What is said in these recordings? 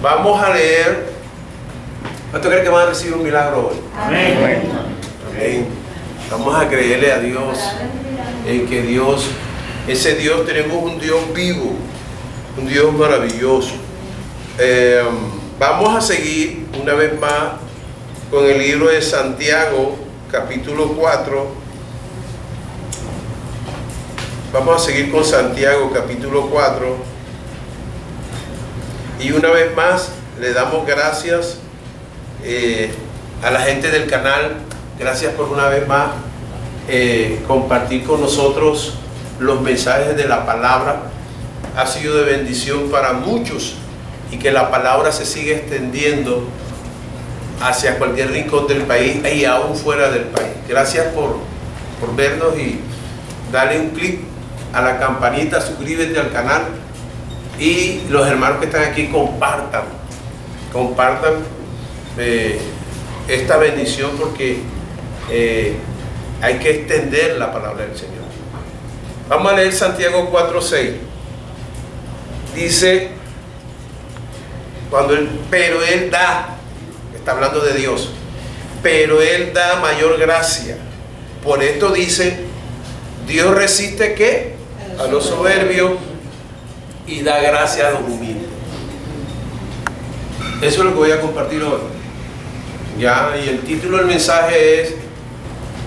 Vamos a leer. ¿Cuánto creen que van a recibir un milagro hoy? Amén. Amén. Vamos a creerle a Dios en que Dios, ese Dios, tenemos un Dios vivo, un Dios maravilloso. Vamos a seguir una vez más con el libro de Santiago, capítulo 4. Vamos a seguir con Santiago, capítulo 4. Y una vez más le damos gracias a la gente del canal. Gracias por una vez más compartir con nosotros los mensajes de la palabra. Ha sido de bendición para muchos y que la palabra se siga extendiendo hacia cualquier rincón del país y aún fuera del país. Gracias por vernos y dale un clic a la campanita, suscríbete al canal y los hermanos que están aquí compartan esta bendición porque hay que extender la palabra del Señor. Vamos a leer Santiago 4:6. Dice, pero Él da, está hablando de Dios, pero Él da mayor gracia. Por esto dice, Dios resiste ¿qué? A los soberbios y da gracia a los humildes. Eso es lo que voy a compartir hoy. Ya, y el título del mensaje es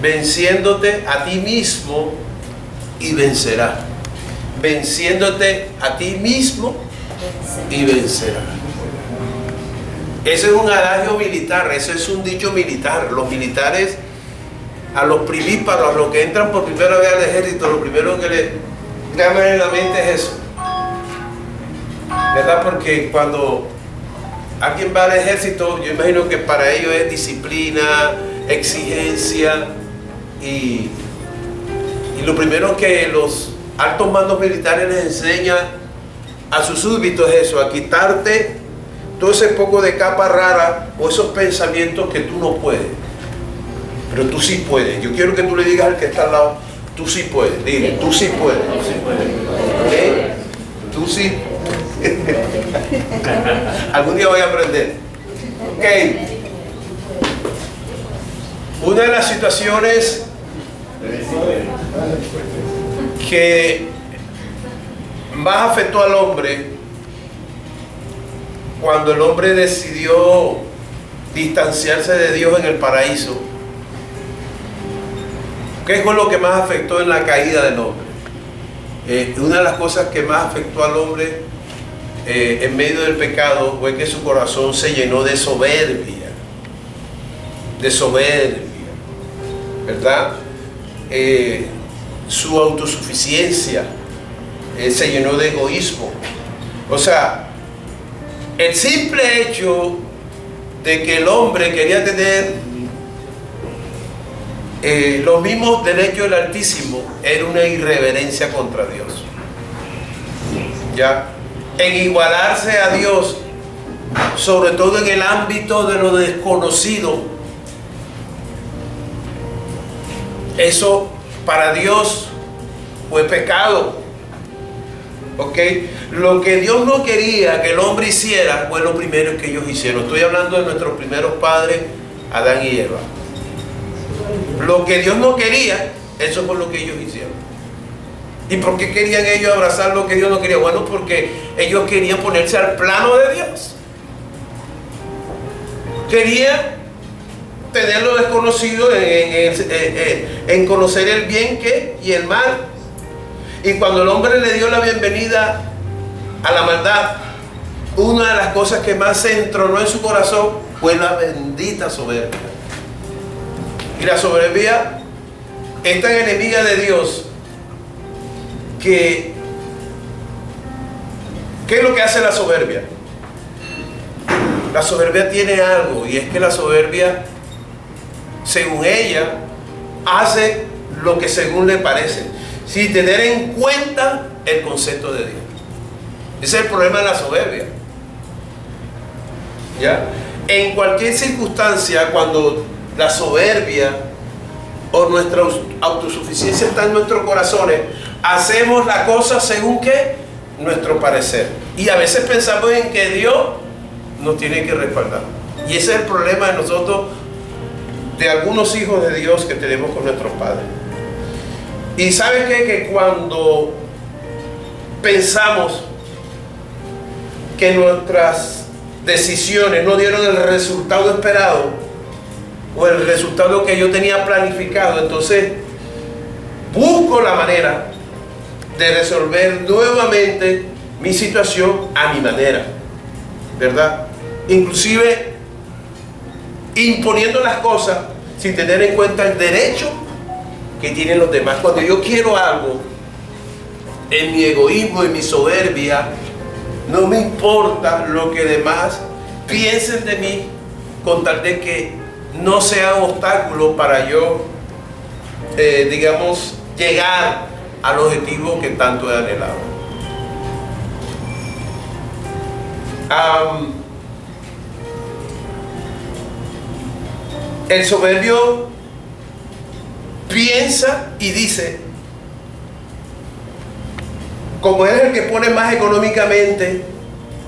venciéndote a ti mismo y vencerás. Venciéndote a ti mismo y vencerás. Ese es un adagio militar, ese es un dicho militar. Los militares, a los primíparos, a los que entran por primera vez al ejército, lo primero que le llaman en la mente es eso, ¿verdad? Porque cuando alguien va al ejército, yo imagino que para ellos es disciplina, exigencia y lo primero que los altos mandos militares les enseñan a sus súbditos es eso, a quitarte todo ese poco de capa rara o esos pensamientos que tú no puedes, pero tú sí puedes. Yo quiero que tú le digas al que está al lado, tú sí puedes, dile, tú sí puedes, ¿eh? Tú sí. Algún día voy a aprender. Ok. Una de las situaciones que más afectó al hombre cuando el hombre decidió distanciarse de Dios en el paraíso, ¿qué fue lo que más afectó en la caída del hombre? Una de las cosas que más afectó al hombre en medio del pecado fue que su corazón se llenó de soberbia, ¿verdad? Su autosuficiencia se llenó de egoísmo. O sea, el simple hecho de que el hombre quería tener los mismos derechos del Altísimo era una irreverencia contra Dios. ¿Ya? En igualarse a Dios, sobre todo en el ámbito de lo desconocido, eso para Dios fue pecado. ¿Ok? Lo que Dios no quería que el hombre hiciera fue lo primero que ellos hicieron. Estoy hablando de nuestros primeros padres, Adán y Eva. Lo que Dios no quería, eso fue lo que ellos hicieron. ¿Y por qué querían ellos abrazar lo que Dios no quería? Bueno, porque ellos querían ponerse al plano de Dios. Querían tener lo desconocido en conocer el bien y el mal. Y cuando el hombre le dio la bienvenida a la maldad, una de las cosas que más se entronó en su corazón fue la bendita soberbia. Y la soberbia es tan enemiga de Dios que ¿qué es lo que hace la soberbia? La soberbia tiene algo, y es que la soberbia, según ella, hace lo que según le parece, sin tener en cuenta el concepto de Dios. Ese es el problema de la soberbia. ¿Ya? En cualquier circunstancia, cuando la soberbia o nuestra autosuficiencia está en nuestros corazones, hacemos la cosa según ¿qué? Nuestro parecer. Y a veces pensamos en que Dios nos tiene que respaldar. Y ese es el problema de nosotros, de algunos hijos de Dios que tenemos con nuestros padres. Y ¿sabes qué? Que cuando pensamos que nuestras decisiones no dieron el resultado esperado o el resultado que yo tenía planificado, entonces busco la manera de resolver nuevamente mi situación a mi manera, ¿verdad? Inclusive imponiendo las cosas sin tener en cuenta el derecho que tienen los demás. Cuando yo quiero algo, en mi egoísmo, en mi soberbia, no me importa lo que demás piensen de mí, con tal de que no sea un obstáculo para yo, digamos, llegar al objetivo que tanto he anhelado. El soberbio piensa y dice, como él es el que pone más económicamente,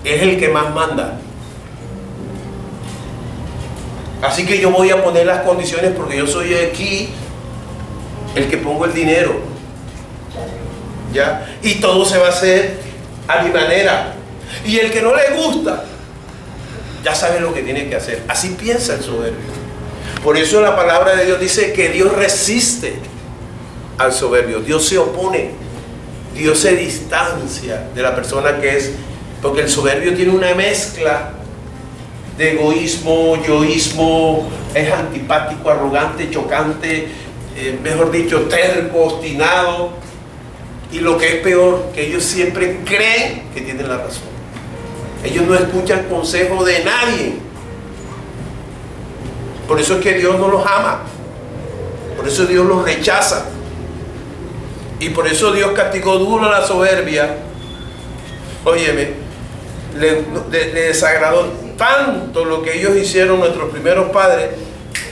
es el que más manda. Así que yo voy a poner las condiciones porque yo soy aquí el que pongo el dinero, ¿ya? Y todo se va a hacer a mi manera. Y el que no le gusta, ya sabe lo que tiene que hacer. Así piensa el soberbio. Por eso la palabra de Dios dice que Dios resiste al soberbio. Dios se opone. Dios se distancia de la persona que es, porque el soberbio tiene una mezcla de egoísmo, yoísmo, es antipático, arrogante, chocante, mejor dicho, terco, obstinado, y lo que es peor, que ellos siempre creen que tienen la razón. Ellos no escuchan consejo de nadie. Por eso es que Dios no los ama, por eso Dios los rechaza. Y por eso Dios castigó duro a la soberbia. Óyeme, le desagradó tanto lo que ellos hicieron, nuestros primeros padres,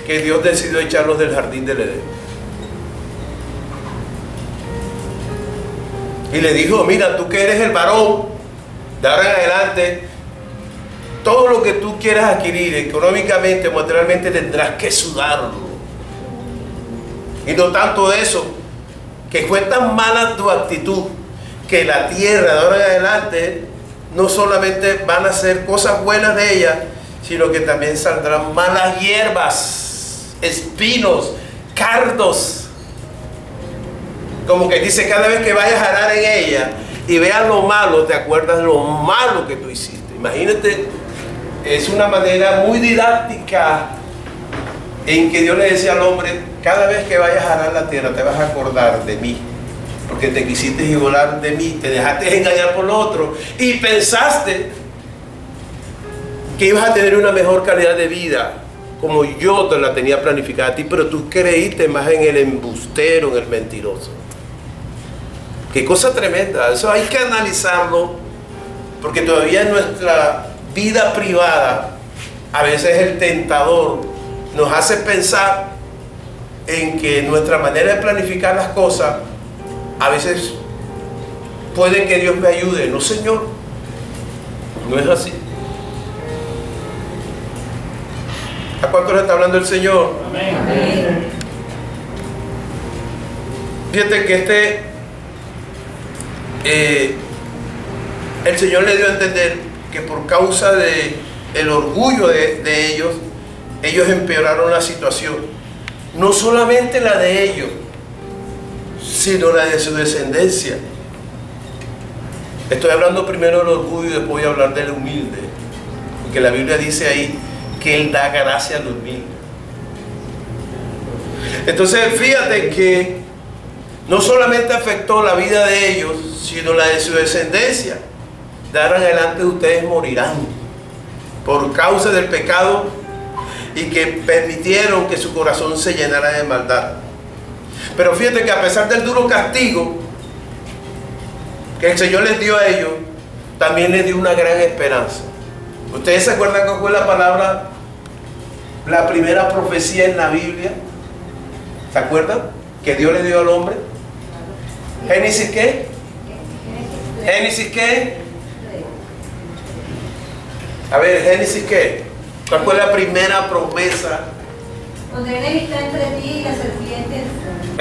que Dios decidió echarlos del jardín del Edén. Y le dijo, mira, tú que eres el varón, de ahora en adelante, todo lo que tú quieras adquirir económicamente, materialmente, tendrás que sudarlo. Y no tanto eso, que fue tan mala tu actitud que la tierra de ahora en adelante no solamente van a ser cosas buenas de ella, sino que también saldrán malas hierbas, espinos, cardos. Como que dice, cada vez que vayas a arar en ella y veas lo malo, te acuerdas de lo malo que tú hiciste. Imagínate, es una manera muy didáctica en que Dios le decía al hombre, cada vez que vayas a arar la tierra te vas a acordar de mí, porque te quisiste igualar de mí, te dejaste engañar por lo otro y pensaste que ibas a tener una mejor calidad de vida como yo te la tenía planificada a ti, pero tú creíste más en el embustero, en el mentiroso. Qué cosa tremenda. Eso hay que analizarlo, porque todavía en nuestra vida privada a veces el tentador nos hace pensar en que nuestra manera de planificar las cosas a veces puede que Dios me ayude. No, Señor, no es así. ¿A cuántos le está hablando el Señor? Amén. Fíjate que el Señor le dio a entender que por causa de el orgullo de ellos empeoraron la situación. No solamente la de ellos, sino la de su descendencia. Estoy hablando primero del orgullo y después voy a hablar del humilde, porque la Biblia dice ahí que Él da gracia al humilde. Entonces fíjate que no solamente afectó la vida de ellos, sino la de su descendencia. De ahora en adelante ustedes morirán por causa del pecado y que permitieron que su corazón se llenara de maldad. Pero fíjate que a pesar del duro castigo que el Señor les dio a ellos, también les dio una gran esperanza. ¿Ustedes se acuerdan cuál fue la palabra, la primera profecía en la Biblia? ¿Se acuerdan? Que Dios le dio al hombre. ¿Génesis qué? ¿Génesis qué? A ver, Génesis, ¿qué? ¿Cuál fue la primera promesa? Pondré está entre ti y la serpiente.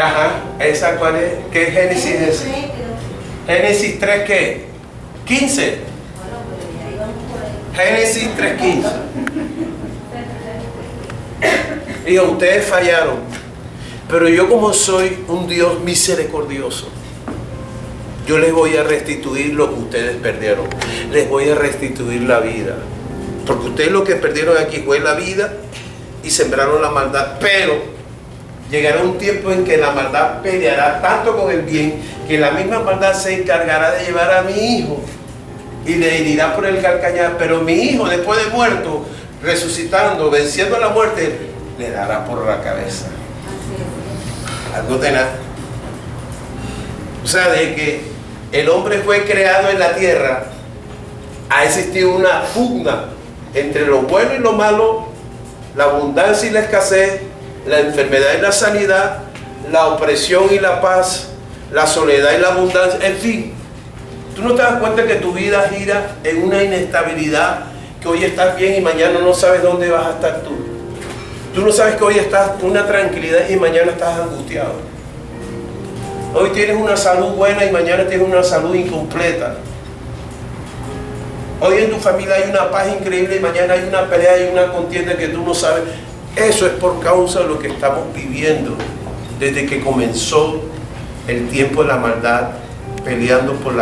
Ajá, ¿esa cuál es? ¿Qué Génesis es? Génesis 3, ¿qué? 15. Génesis 3:15. Digo, ustedes fallaron, pero yo como soy un Dios misericordioso, yo les voy a restituir lo que ustedes perdieron. Les voy a restituir la vida. Porque ustedes lo que perdieron aquí fue la vida y sembraron la maldad. Pero llegará un tiempo en que la maldad peleará tanto con el bien que la misma maldad se encargará de llevar a mi hijo y le herirá por el calcañar. Pero mi hijo, después de muerto, resucitando, venciendo la muerte, le dará por la cabeza. Algo tenaz. O sea, de que el hombre fue creado en la tierra, ha existido una pugna entre lo bueno y lo malo, la abundancia y la escasez, la enfermedad y la sanidad, la opresión y la paz, la soledad y la abundancia, en fin. Tú no te das cuenta que tu vida gira en una inestabilidad, que hoy estás bien y mañana no sabes dónde vas a estar tú. Tú no sabes que hoy estás en una tranquilidad y mañana estás angustiado. Hoy tienes una salud buena y mañana tienes una salud incompleta. Hoy en tu familia hay una paz increíble y mañana hay una pelea y una contienda que tú no sabes. Eso es por causa de lo que estamos viviendo desde que comenzó el tiempo de la maldad, peleando por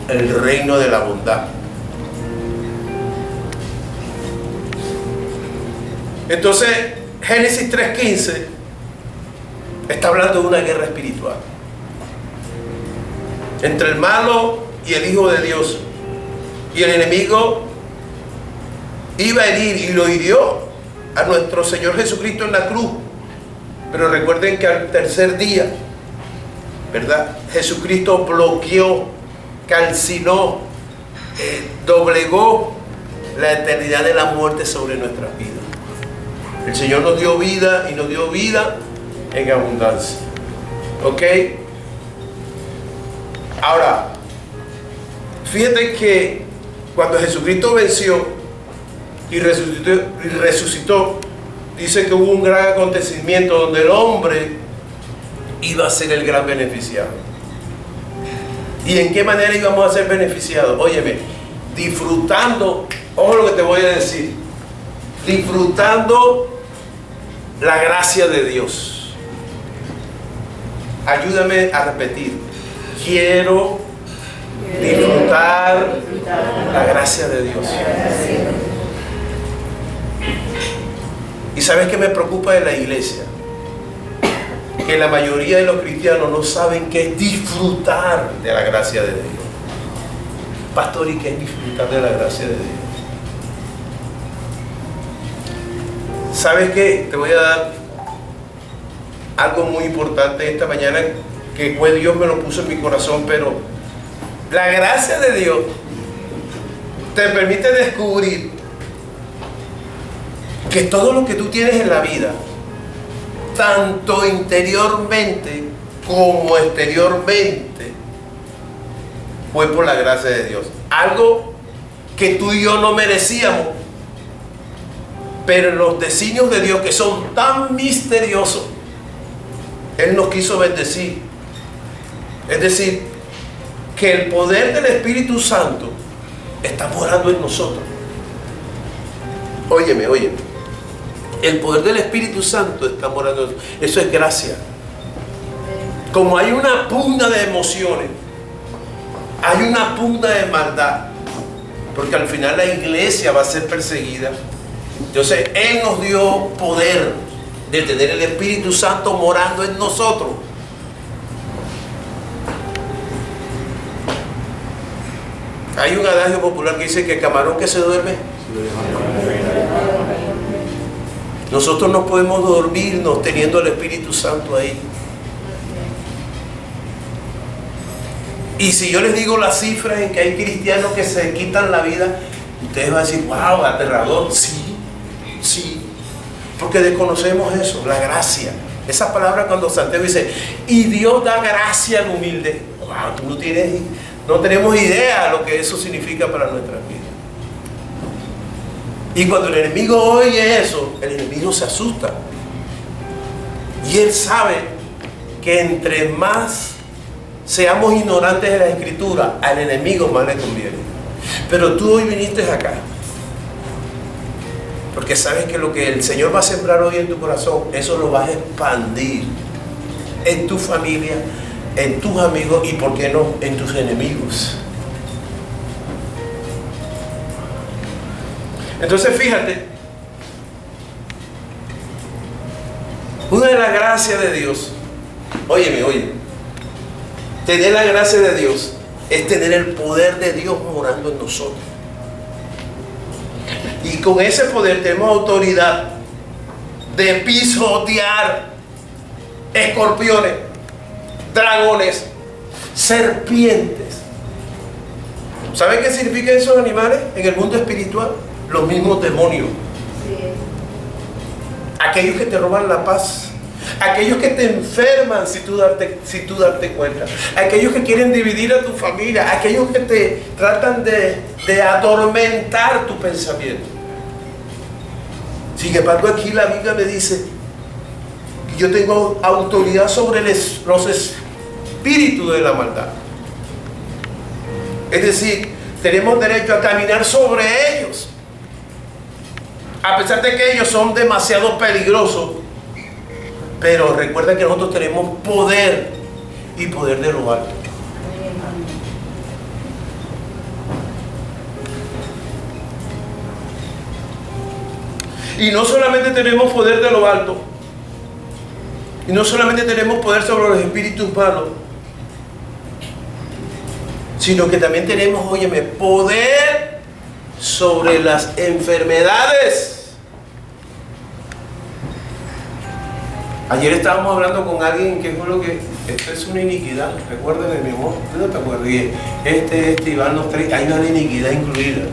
el reino de la bondad. Entonces, Génesis 3:15 está hablando de una guerra espiritual entre el malo y el Hijo de Dios. Y el enemigo iba a herir y lo hirió a nuestro Señor Jesucristo en la cruz. Pero recuerden que al tercer día, ¿verdad? Jesucristo bloqueó, calcinó, doblegó la eternidad de la muerte sobre nuestras vidas. El Señor nos dio vida y nos dio vida en abundancia. ¿Ok? Ahora, fíjate que cuando Jesucristo venció y resucitó, dice que hubo un gran acontecimiento donde el hombre iba a ser el gran beneficiado. ¿Y en qué manera íbamos a ser beneficiados? Óyeme, disfrutando, ojo lo que te voy a decir, disfrutando la gracia de Dios. Ayúdame a repetir. Quiero disfrutar la gracia de Dios. ¿Y sabes qué me preocupa de la iglesia? Que la mayoría de los cristianos no saben qué es disfrutar de la gracia de Dios. Pastor, ¿y qué es disfrutar de la gracia de Dios? ¿Sabes qué? Te voy a dar algo muy importante esta mañana, que fue Dios me lo puso en mi corazón, pero la gracia de Dios te permite descubrir que todo lo que tú tienes en la vida, tanto interiormente como exteriormente, fue por la gracia de Dios. Algo que tú y yo no merecíamos, pero los designios de Dios, que son tan misteriosos, Él nos quiso bendecir. Es decir, que el poder del Espíritu Santo está morando en nosotros. Óyeme. El poder del Espíritu Santo está morando en nosotros. Eso es gracia. Como hay una pugna de emociones, hay una pugna de maldad, porque al final la iglesia va a ser perseguida. Entonces Él nos dio poder de tener el Espíritu Santo morando en nosotros. Hay un adagio popular que dice que el camarón que se duerme, nosotros no podemos dormirnos teniendo el Espíritu Santo ahí. Y si yo les digo las cifras en que hay cristianos que se quitan la vida, ustedes van a decir, wow, aterrador. Sí, porque desconocemos eso, la gracia. Esa palabra cuando Santiago dice, y Dios da gracia al humilde. Wow, tú no tenemos idea de lo que eso significa para nuestras vidas. Y cuando el enemigo oye eso, el enemigo se asusta. Y él sabe que entre más seamos ignorantes de la Escritura, al enemigo más le conviene. Pero tú hoy viniste acá porque sabes que lo que el Señor va a sembrar hoy en tu corazón, eso lo vas a expandir en tu familia, en tus amigos y, ¿por qué no?, en tus enemigos. Entonces fíjate, una de las gracias de Dios, óyeme, tener la gracia de Dios es tener el poder de Dios morando en nosotros. Y con ese poder tenemos autoridad de pisotear escorpiones, dragones, serpientes. ¿Saben qué significan esos animales en el mundo espiritual? Los mismos demonios. Aquellos que te roban la paz, aquellos que te enferman sin tú darte cuenta, aquellos que quieren dividir a tu familia, aquellos que te tratan de atormentar tu pensamiento. Sin embargo, aquí la Biblia me dice que yo tengo autoridad sobre los espíritus de la maldad. Es decir, tenemos derecho a caminar sobre ellos. A pesar de que ellos son demasiado peligrosos, pero recuerda que nosotros tenemos poder, y poder de lo alto. Y no solamente tenemos poder de lo alto, y no solamente tenemos poder sobre los espíritus malos, sino que también tenemos, óyeme, poder sobre las enfermedades. Ayer estábamos hablando con alguien que fue lo que, esto es una iniquidad, recuerden mi amor, ¿tú no te acuerdas? Y van los tres, hay una iniquidad incluida.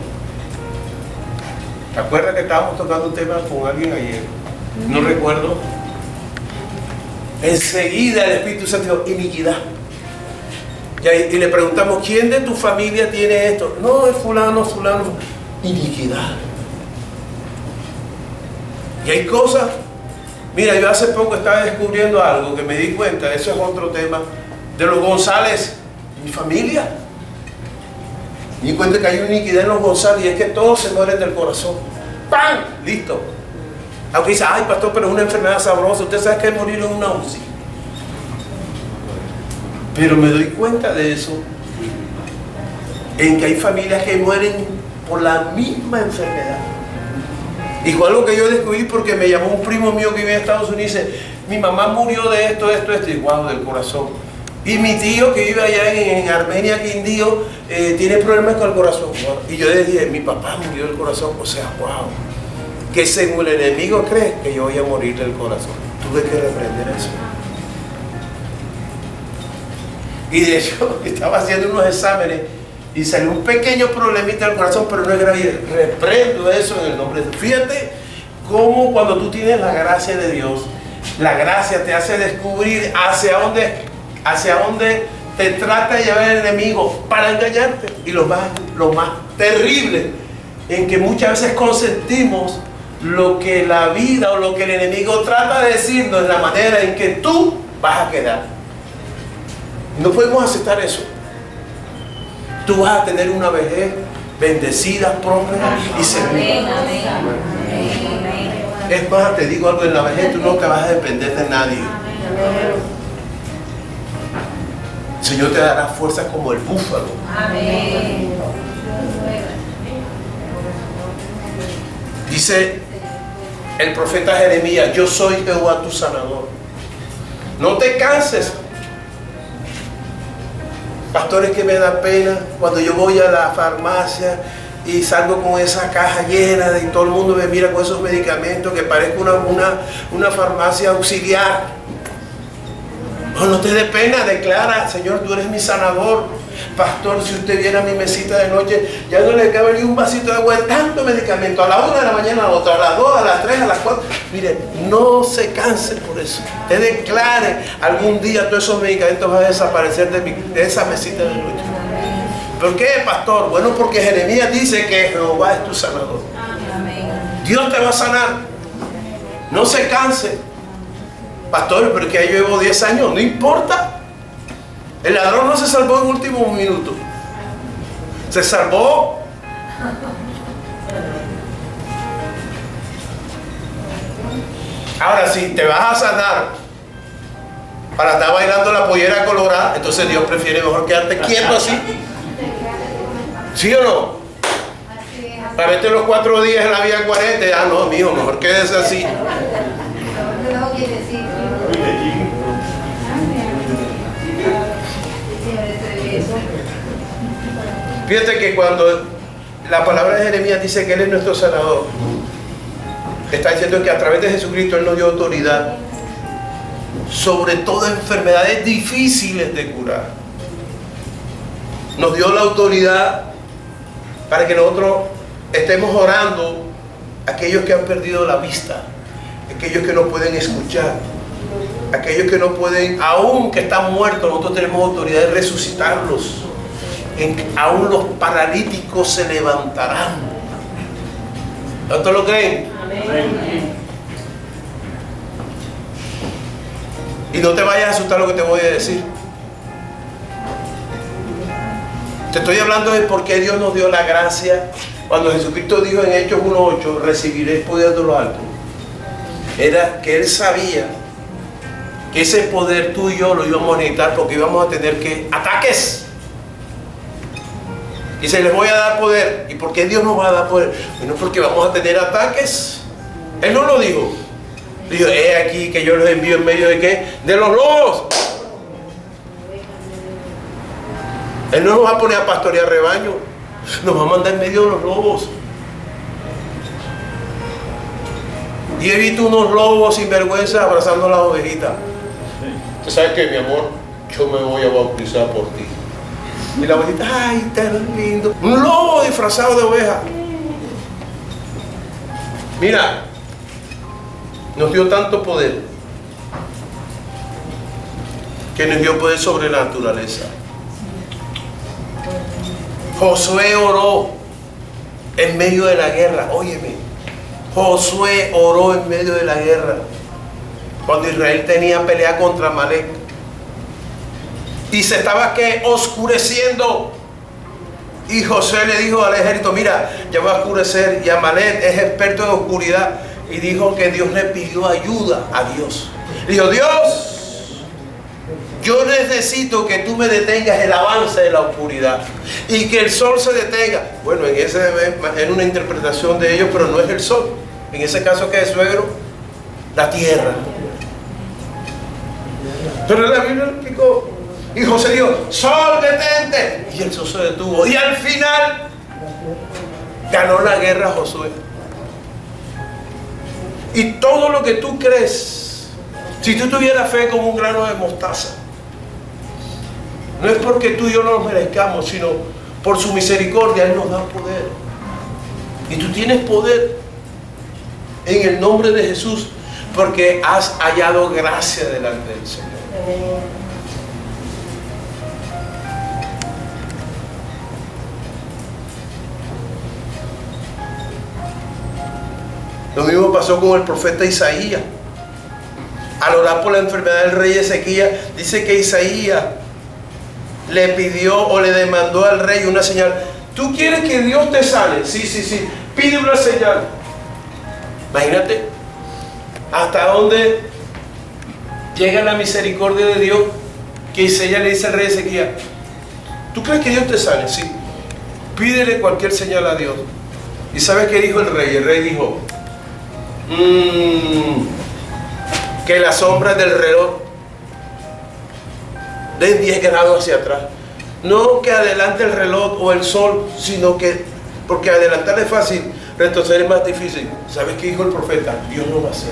¿Te acuerdas que estábamos tocando un tema con alguien ayer? No recuerdo. Enseguida el Espíritu Santo dijo, iniquidad. Y le preguntamos, ¿quién de tu familia tiene esto? No, es fulano. Iniquidad. Y hay cosas. Mira, yo hace poco estaba descubriendo algo que me di cuenta, eso es otro tema, de los González, mi familia. Me di cuenta que hay una iniquidad en los González y es que todos se mueren del corazón. ¡Pam! Listo. Aunque dice, ay pastor, pero es una enfermedad sabrosa, usted sabe que es morir en una UCI. Pero me doy cuenta de eso, en que hay familias que mueren por la misma enfermedad. Y fue algo que yo descubrí porque me llamó un primo mío que vive en Estados Unidos y dice, mi mamá murió de esto, y guau, del corazón. Y mi tío que vive allá en Armenia, Quindío, tiene problemas con el corazón. Wow. Y yo le dije, mi papá murió del corazón, o sea, wow. Que según el enemigo cree que yo voy a morir del corazón. Tuve que reprender eso. Y de hecho, estaba haciendo unos exámenes y salió un pequeño problemita del corazón, pero no es grave. Reprendo eso en el nombre de Dios. Fíjate cómo cuando tú tienes la gracia de Dios, la gracia te hace descubrir hacia dónde te trata de llevar el enemigo para engañarte. Y lo más terrible, en que muchas veces consentimos lo que la vida o lo que el enemigo trata de decirnos, en la manera en que tú vas a quedar. No podemos aceptar eso. Tú vas a tener una vejez bendecida, próspera y segura. Es más, te digo algo, en la vejez tú no te vas a depender de nadie. El Señor te dará fuerza como el búfalo. Dice el profeta Jeremías, yo soy Jehová tu sanador. No te canses. Pastores, que me da pena cuando yo voy a la farmacia y salgo con esa caja llena y todo el mundo me mira con esos medicamentos que parezca una farmacia auxiliar. No te dé pena, declara, Señor, tú eres mi sanador. Pastor, si usted viene a mi mesita de noche, ya no le cabe ni un vasito de agua, tanto medicamento, a la 1 de la mañana, a la otra, a las 2, a las 3, a las 4. Mire, no se canse por eso. Te declare, algún día todos esos medicamentos van a desaparecer de esa mesita de noche. ¿Por qué, pastor? Bueno, porque Jeremías dice que Jehová es tu sanador. Dios te va a sanar. No se canse. Pastor, pero es que yo llevo 10 años. No importa. El ladrón no se salvó en último minuto. Se salvó. Ahora, si te vas a sanar para estar bailando la pollera colorada, entonces Dios prefiere mejor quedarte quieto así. ¿Sí o no? Para verte los 4 días en la vía 40. Ah, no, mijo, mejor quédese así. Fíjate que cuando la palabra de Jeremías dice que Él es nuestro sanador, está diciendo que a través de Jesucristo Él nos dio autoridad sobre todas enfermedades difíciles de curar. Nos dio la autoridad para que nosotros estemos orando a aquellos que han perdido la vista, aquellos que no pueden escuchar, aquellos que no pueden, aún que están muertos, nosotros tenemos autoridad de resucitarlos. Aún los paralíticos se levantarán. ¿Cuántos lo creen? Amén. Y no te vayas a asustar lo que te voy a decir. Te estoy hablando de por qué Dios nos dio la gracia. Cuando Jesucristo dijo en Hechos 1:8, recibiréis poder de lo alto, era que Él sabía que ese poder tú y yo lo íbamos a necesitar, porque íbamos a tener que ataques. Y se les voy a dar poder. ¿Y por qué Dios nos va a dar poder? Bueno, porque vamos a tener ataques. Él no lo dijo. Dijo, he aquí que yo los envío en medio de ¿qué? De los lobos. Él no nos va a poner a pastorear rebaño. Nos va a mandar en medio de los lobos. Y he visto unos lobos sin vergüenza abrazando a las ovejitas. ¿Tú sabes qué, mi amor? Yo me voy a bautizar por ti. Y la ovejita, ay, tan lindo. Un lobo disfrazado de oveja. Mira, nos dio tanto poder que nos dio poder sobre la naturaleza. Josué oró en medio de la guerra. Óyeme, Josué oró en medio de la guerra cuando Israel tenía pelea contra Amalek y se estaba ¿qué? Oscureciendo. Y Josué le dijo al ejército, mira, ya va a oscurecer. Y Amalek es experto en oscuridad. Y dijo que Dios le pidió ayuda a Dios. Dijo, Dios, yo necesito que tú me detengas el avance de la oscuridad y que el sol se detenga. Bueno, en una interpretación de ellos, pero no es el sol. En ese caso, ¿qué es, suegro? La tierra. Pero la Biblia lo explicó. Y José dijo, sol, detente. Y el sol se detuvo. Y al final ganó la guerra Josué. Y todo lo que tú crees, si tú tuvieras fe como un grano de mostaza, no es porque tú y yo no lo merezcamos, sino por su misericordia Él nos da poder. Y tú tienes poder en el nombre de Jesús, porque has hallado gracia delante del Señor. Lo mismo pasó con el profeta Isaías. Al orar por la enfermedad del rey Ezequías, dice que Isaías le pidió o le demandó al rey una señal. ¿Tú quieres que Dios te sane? Sí. Pide una señal. Imagínate hasta dónde llega la misericordia de Dios, que Isaías le dice al rey Ezequías, ¿tú crees que Dios te sane? Sí. Pídele cualquier señal a Dios. ¿Y sabes qué dijo el rey? El rey dijo, que las sombras del reloj den 10 grados hacia atrás. No que adelante el reloj o el sol, sino que, porque adelantar es fácil, retroceder es más difícil. ¿Sabes qué dijo el profeta? Dios lo va a hacer.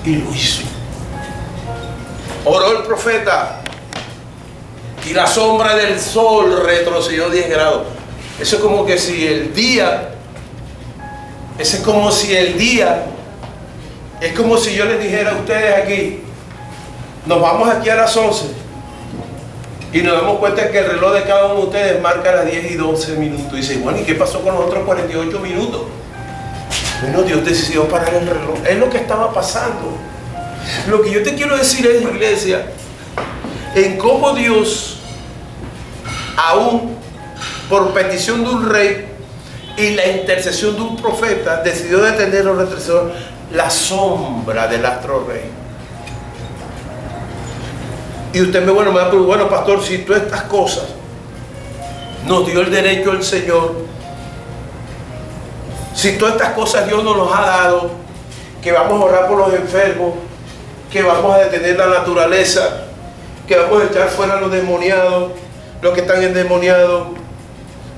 Y lo hizo. Oró el profeta y la sombra del sol retrocedió 10 grados. Eso es como que si el día, es como si yo les dijera a ustedes aquí, nos vamos aquí a las 11 y nos damos cuenta que el reloj de cada uno de ustedes marca las 10 y 12 minutos. Y dice, bueno, ¿y qué pasó con los otros 48 minutos? Bueno, Dios decidió parar el reloj. Es lo que estaba pasando. Lo que yo te quiero decir es, iglesia, en cómo Dios, aún por petición de un rey y la intercesión de un profeta, decidió detener o retrasar la sombra del astro rey. Y usted me va a preguntar, bueno, pastor, si todas estas cosas nos dio el derecho el Señor, si todas estas cosas Dios nos las ha dado, que vamos a orar por los enfermos, que vamos a detener la naturaleza, que vamos a echar fuera a los demoniados, los que están endemoniados,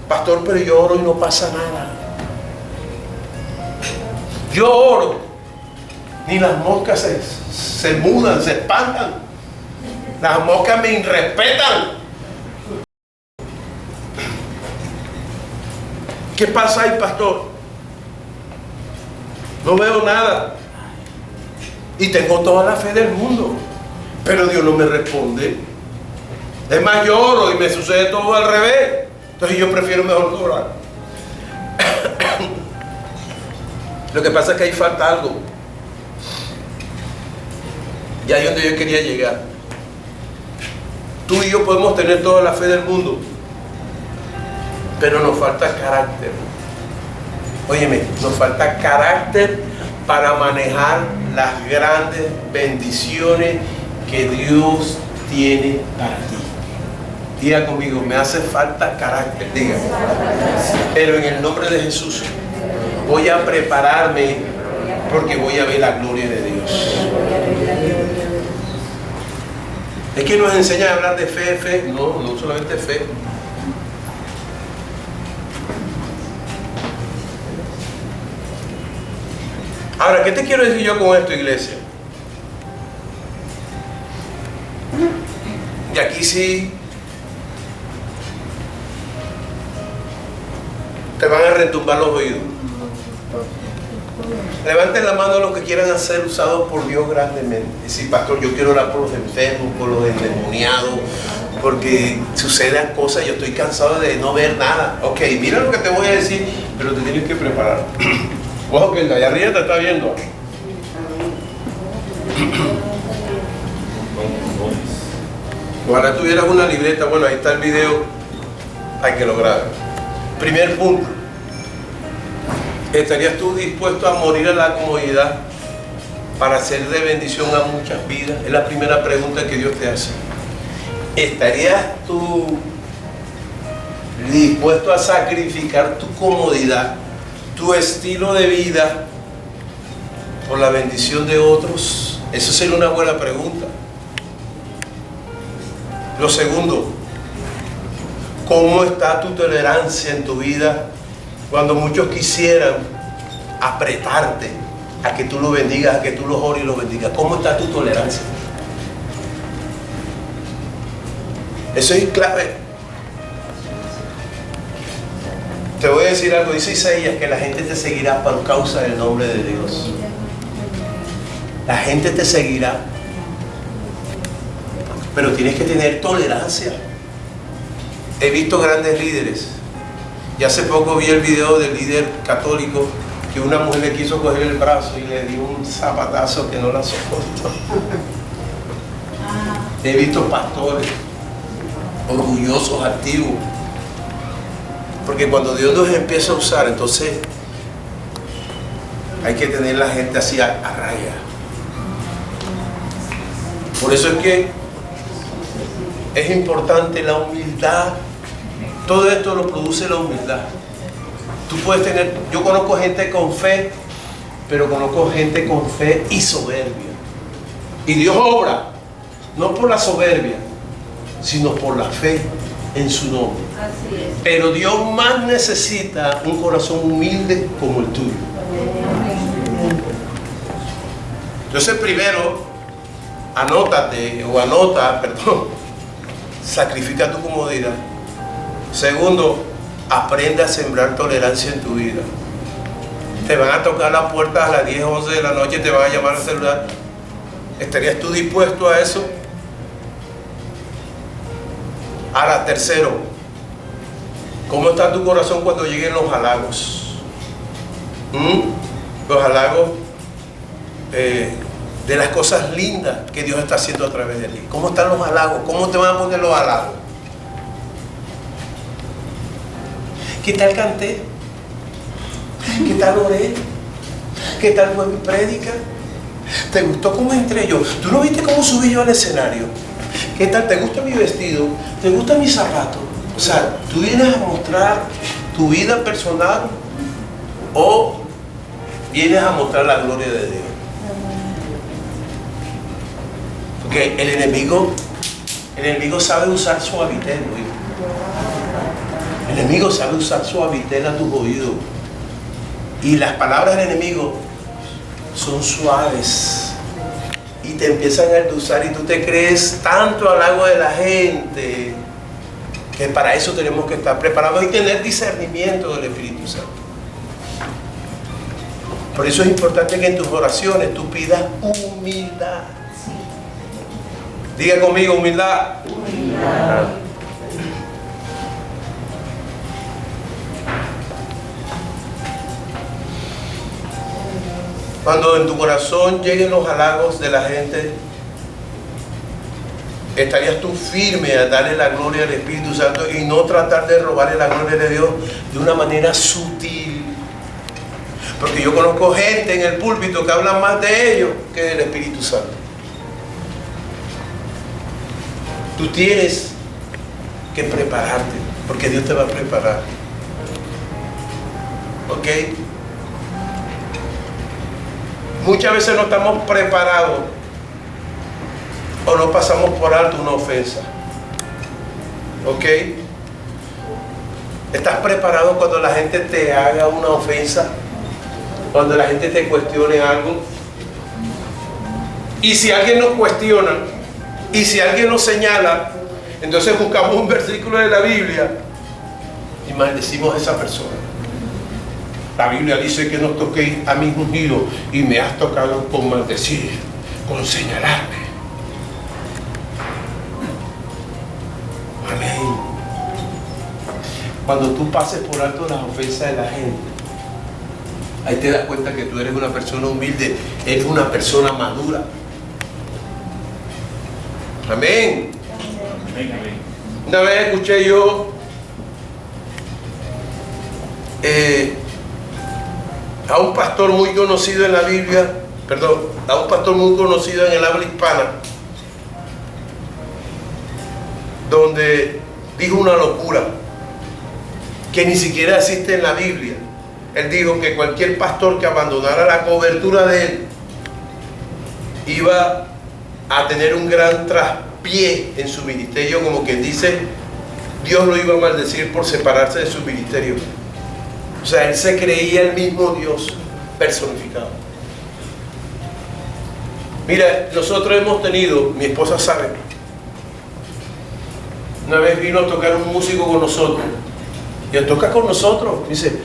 pastor, pero yo oro y no pasa nada. Yo oro, ni las moscas se mudan, se espantan. Las moscas me irrespetan. ¿Qué pasa ahí, pastor? No veo nada. Y tengo toda la fe del mundo, pero Dios no me responde. Es más, yo oro y me sucede todo al revés. Entonces yo prefiero mejor no orar. Lo que pasa es que ahí falta algo. Y ahí es donde yo quería llegar. Tú y yo podemos tener toda la fe del mundo, pero nos falta carácter. Óyeme, nos falta carácter para manejar las grandes bendiciones que Dios tiene para ti. Diga conmigo, me hace falta carácter. Diga. Pero en el nombre de Jesús voy a prepararme porque voy a ver la gloria de Dios. Es que nos enseñan a hablar de fe. No solamente fe. Ahora, ¿qué te quiero decir yo con esto, iglesia? Y aquí sí te van a retumbar los oídos. Levanten la mano los que quieran ser usados por Dios grandemente. Decir, pastor, yo quiero orar por los enfermos, por los endemoniados, porque suceden cosas, yo estoy cansado de no ver nada. Ok, mira lo que te voy a decir, pero te tienes que preparar. Ojo que el de allá arriba te está viendo. Ojalá tuvieras una libreta. Bueno, ahí está el video, hay que lograrlo. Primer punto. ¿Estarías tú dispuesto a morir en la comodidad para ser de bendición a muchas vidas? Es la primera pregunta que Dios te hace. ¿Estarías tú dispuesto a sacrificar tu comodidad, tu estilo de vida, por la bendición de otros? Eso sería una buena pregunta. Lo segundo, ¿cómo está tu tolerancia en tu vida cuando muchos quisieran apretarte a que tú lo bendigas, a que tú los ores y los bendigas? ¿Cómo está tu tolerancia? Eso es clave. Te voy a decir algo, dice Isaías, que la gente te seguirá por causa del nombre de Dios. La gente te seguirá, pero tienes que tener tolerancia. He visto grandes líderes, y hace poco vi el video del líder católico que una mujer le quiso coger el brazo y le dio un zapatazo que no la soportó. He visto pastores orgullosos, activos, porque cuando Dios nos empieza a usar, entonces hay que tener la gente así a raya. Por eso es que es importante la humildad. Todo esto lo produce la humildad. Tú puedes tener, yo conozco gente con fe, pero conozco gente con fe y soberbia. Y Dios obra, no por la soberbia, sino por la fe en su nombre. Así es. Pero Dios más necesita un corazón humilde como el tuyo. Entonces, primero, sacrifica tu comodidad. Segundo, aprende a sembrar tolerancia en tu vida. Te van a tocar las puertas a las 10, 11 de la noche, te van a llamar al celular. ¿Estarías tú dispuesto a eso? Ahora, tercero, ¿cómo está tu corazón cuando lleguen los halagos? los halagos de las cosas lindas que Dios está haciendo a través de ti. ¿Cómo están los halagos? ¿Cómo te van a poner los halagos? ¿Qué tal canté? ¿Qué tal oré? ¿Qué tal fue mi prédica? ¿Te gustó cómo entré yo? ¿Tú no viste cómo subí yo al escenario? ¿Qué tal? ¿Te gusta mi vestido? ¿Te gusta mi zapato? O sea, ¿tú vienes a mostrar tu vida personal o vienes a mostrar la gloria de Dios? Porque el enemigo sabe usar suavitel, ¿no? El enemigo sabe usar suavitel a tus oídos. Y las palabras del enemigo son suaves. Y te empiezan a endulzar y tú te crees tanto halago de la gente, que para eso tenemos que estar preparados y tener discernimiento del Espíritu Santo. Por eso es importante que en tus oraciones tú pidas humildad. Diga conmigo, humildad. Humildad. Cuando en tu corazón lleguen los halagos de la gente, estarías tú firme a darle la gloria al Espíritu Santo y no tratar de robarle la gloria de Dios de una manera sutil. Porque yo conozco gente en el púlpito que habla más de ellos que del Espíritu Santo. Tú tienes que prepararte, porque Dios te va a preparar. ¿Ok? Muchas veces no estamos preparados o no pasamos por alto una ofensa. ¿Ok? ¿Estás preparado cuando la gente te haga una ofensa? Cuando la gente te cuestione algo. Y si alguien nos cuestiona, y si alguien nos señala, entonces buscamos un versículo de la Biblia y maldecimos a esa persona. La Biblia dice que no toquéis a mis ungidos y me has tocado con maldecir, con señalarme. Amén. Cuando tú pases por alto las ofensas de la gente, ahí te das cuenta que tú eres una persona humilde, eres una persona madura. Amén. Una vez escuché yo a un pastor muy conocido en la Biblia, a un pastor muy conocido en el habla hispana, donde dijo una locura que ni siquiera existe en la Biblia. Él dijo que cualquier pastor que abandonara la cobertura de él iba a tener un gran traspié en su ministerio, como quien dice, Dios lo iba a maldecir por separarse de su ministerio. O sea, él se creía el mismo Dios personificado. Mira, nosotros hemos tenido, mi esposa sabe, una vez vino a tocar un músico con nosotros, y él toca con nosotros, dice,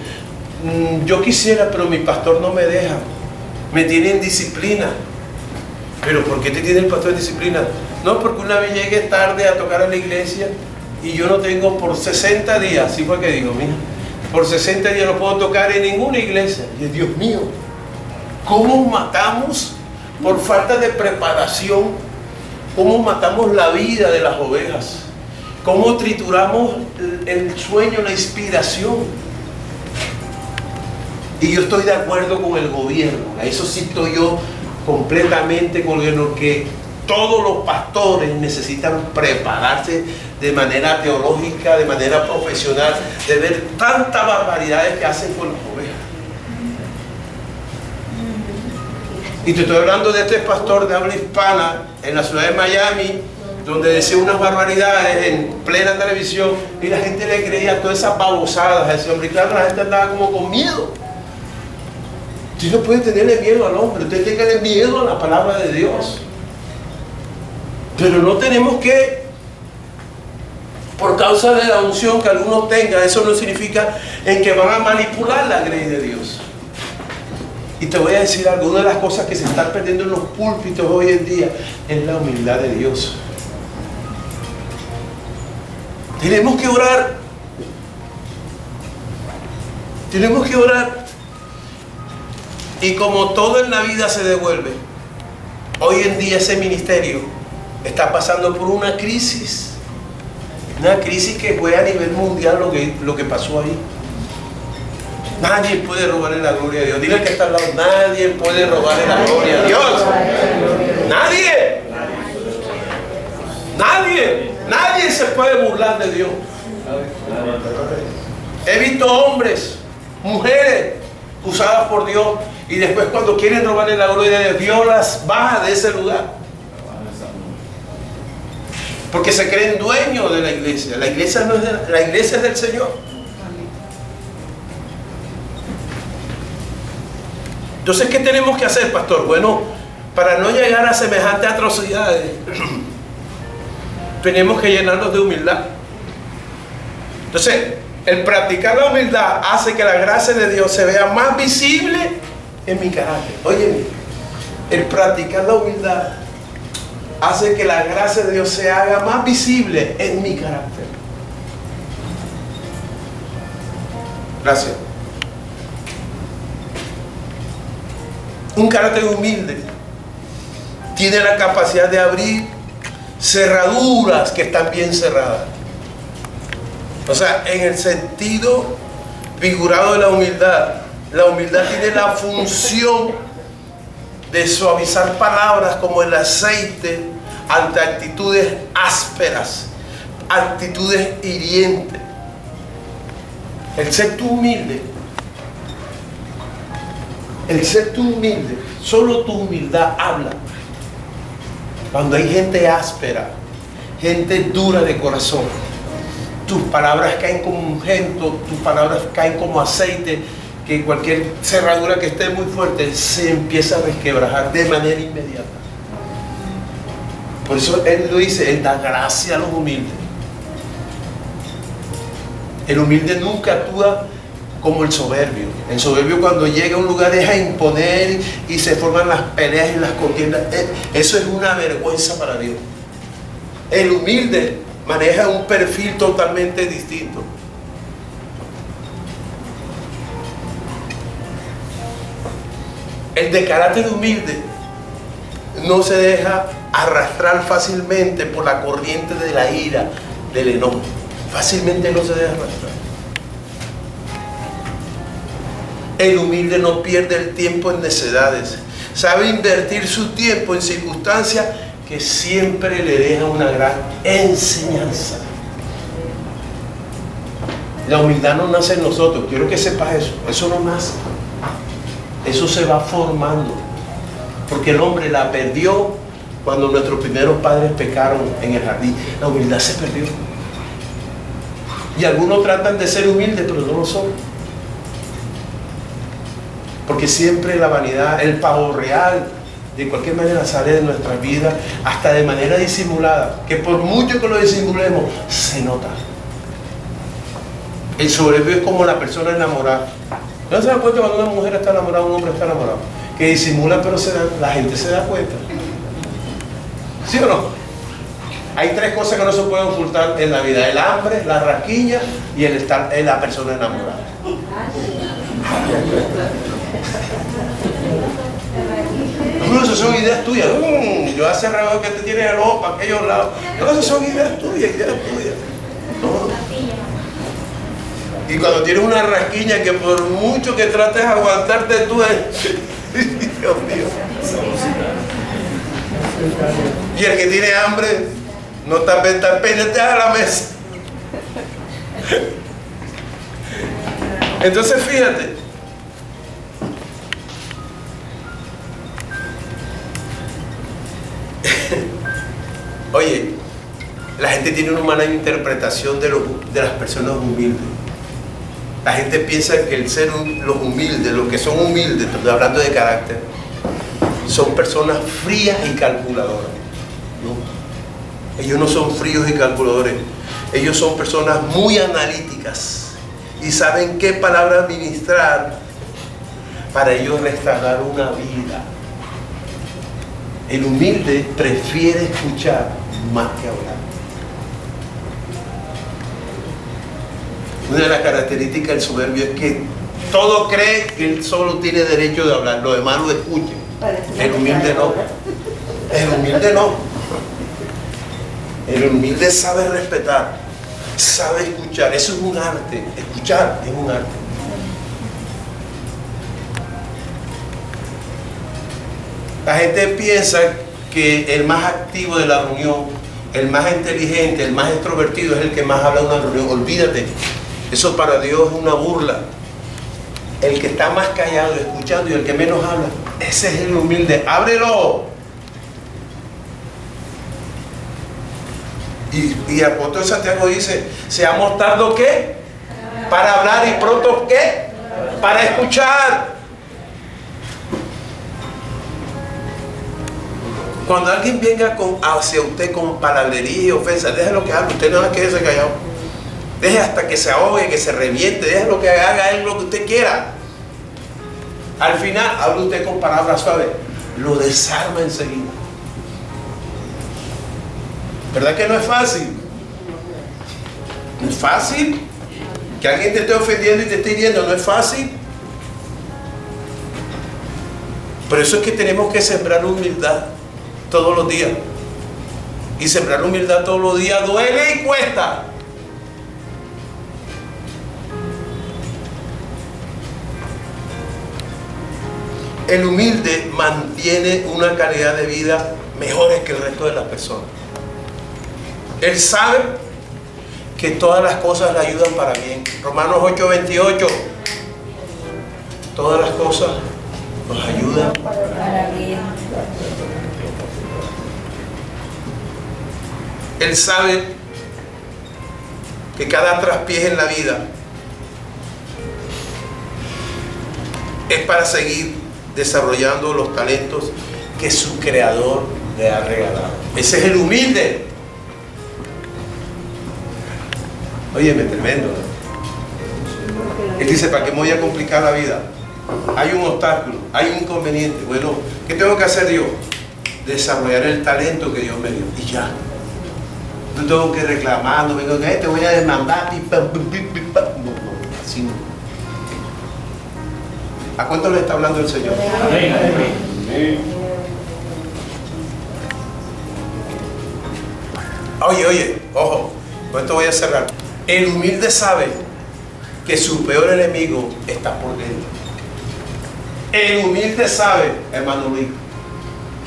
yo quisiera, pero mi pastor no me deja, me tiene en disciplina. ¿Pero por qué te tiene el pastor en disciplina? No, porque una vez llegué tarde a tocar a la iglesia y yo no tengo por 60 días, así fue que digo, mira, por 60 días no puedo tocar en ninguna iglesia. Y Dios mío, ¿cómo matamos por falta de preparación? ¿Cómo matamos la vida de las ovejas? ¿Cómo trituramos el sueño, la inspiración? Y yo estoy de acuerdo con el gobierno, a eso sí estoy yo completamente con el gobierno, que todos los pastores necesitan prepararse de manera teológica, de manera profesional, de ver tantas barbaridades que hacen con las ovejas. Y te estoy hablando de este pastor de habla hispana en la ciudad de Miami, donde decía unas barbaridades en plena televisión y la gente le creía todas esas babosadas a ese hombre. Y claro, la gente andaba como con miedo. Usted no puede tenerle miedo al hombre, usted tenga miedo a la palabra de Dios. Pero no tenemos que, por causa de la unción que algunos tengan, eso no significa en que van a manipular la grey de Dios. Y te voy a decir algo, una de las cosas que se están perdiendo en los púlpitos hoy en día es la humildad de Dios. Tenemos que orar. Tenemos que orar. Y como todo en la vida se devuelve, hoy en día ese ministerio está pasando por una crisis. Una crisis que fue a nivel mundial lo que pasó ahí. Nadie puede robarle la gloria a Dios. Dile al que está al lado, nadie puede robarle la gloria a Dios. Nadie. Nadie. Nadie se puede burlar de Dios. He visto hombres, mujeres usadas por Dios y después cuando quieren robarle la gloria de Dios, Dios las baja de ese lugar. Porque se creen dueños de la iglesia. La iglesia no es la iglesia es del Señor. Entonces, ¿qué tenemos que hacer, pastor? Bueno, para no llegar a semejantes atrocidades, tenemos que llenarnos de humildad. Entonces, el practicar la humildad hace que la gracia de Dios se vea más visible en mi carácter. Óyeme, el practicar la humildad hace que la gracia de Dios se haga más visible en mi carácter. Gracias. Un carácter humilde tiene la capacidad de abrir cerraduras que están bien cerradas. O sea, en el sentido figurado de la humildad tiene la función de suavizar palabras como el aceite ante actitudes ásperas, actitudes hirientes. El ser tú humilde, solo tu humildad habla. Cuando hay gente áspera, gente dura de corazón, tus palabras caen como ungüento, tus palabras caen como aceite, que cualquier cerradura que esté muy fuerte se empieza a resquebrajar de manera inmediata. Por eso Él lo dice, Él da gracia a los humildes. El humilde nunca actúa como el soberbio. El soberbio cuando llega a un lugar es a imponer y se forman las peleas y las contiendas. Eso es una vergüenza para Dios. El humilde maneja un perfil totalmente distinto. El de carácter humilde no se deja arrastrar fácilmente por la corriente de la ira, del enojo. Fácilmente no se deja arrastrar. El humilde no pierde el tiempo en necedades. Sabe invertir su tiempo en circunstancias que siempre le dejan una gran enseñanza. La humildad no nace en nosotros. Quiero que sepas eso. Eso no nace. Eso se va formando. Porque el hombre la perdió cuando nuestros primeros padres pecaron en el jardín. La humildad se perdió. Y algunos tratan de ser humildes, pero no lo son. Porque siempre la vanidad, el pavo real, de cualquier manera sale de nuestras vidas, hasta de manera disimulada, que por mucho que lo disimulemos, se nota. El soberbio es como la persona enamorada. ¿No se dan cuenta cuando una mujer está enamorada, un hombre está enamorado? Que disimula, pero la gente se da cuenta. ¿Sí o no? Hay tres cosas que no se pueden ocultar en la vida: el hambre, la rasquiña y el estar en la persona enamorada. No, esas son ideas tuyas. Yo hace rato que te tienes el ojo para aquellos lados. No, esas son ideas tuyas, No. Y cuando tienes una rasquiña que por mucho que trates de aguantarte tú, Dios mío. Y el que tiene hambre no está pendiente a la mesa. Entonces fíjate, oye, la gente tiene una mala interpretación de las personas humildes. La gente piensa que los humildes, los que son humildes, estoy hablando de carácter, son personas frías y calculadoras. No. Ellos no son fríos y calculadores. Ellos son personas muy analíticas y saben qué palabra administrar para ellos restaurar una vida. El humilde prefiere escuchar más que hablar. Una de las características del soberbio es que todo cree que él solo tiene derecho de hablar, los demás lo escuchen. El humilde no. El humilde no. El humilde sabe respetar, sabe escuchar. Eso es un arte. Escuchar es un arte. La gente piensa que el más activo de la reunión, el más inteligente, el más extrovertido es el que más habla en una reunión. Olvídate, eso para Dios es una burla. El que está más callado escuchando y el que menos habla, ese es el humilde. ¡Ábrelo! Y el apóstol Santiago dice, seamos tardos ¿qué? Para hablar y pronto ¿qué? Para escuchar. Cuando alguien venga hacia usted con palabrería y ofensa, déjelo que hable, usted no va a quedarse callado. Deje hasta que se ahogue, que se reviente, déjelo que haga él lo que usted quiera. Al final, hable usted con palabras suaves, lo desarma enseguida. ¿Verdad que no es fácil? No es fácil. Que alguien te esté ofendiendo y te esté hiriendo, no es fácil. Por eso es que tenemos que sembrar humildad todos los días. Y sembrar humildad todos los días duele y cuesta. El humilde mantiene una calidad de vida mejor que el resto de las personas. Él sabe que todas las cosas le ayudan para bien. Romanos 8:28. Todas las cosas nos ayudan para bien. Él sabe que cada traspié en la vida es para seguir desarrollando los talentos que su creador le ha regalado. Ese es el humilde. Óyeme, tremendo, ¿no? Él dice, ¿para qué me voy a complicar la vida? Hay un obstáculo, hay un inconveniente. Bueno, ¿qué tengo que hacer yo? Desarrollar el talento que Dios me dio. Y ya. No tengo que reclamar, no vengo que te voy a demandar. No, así no. ¿A cuánto le está hablando el Señor? Oye, ojo, con esto voy a cerrar. El humilde sabe que su peor enemigo está por dentro. El humilde sabe, hermano Luis,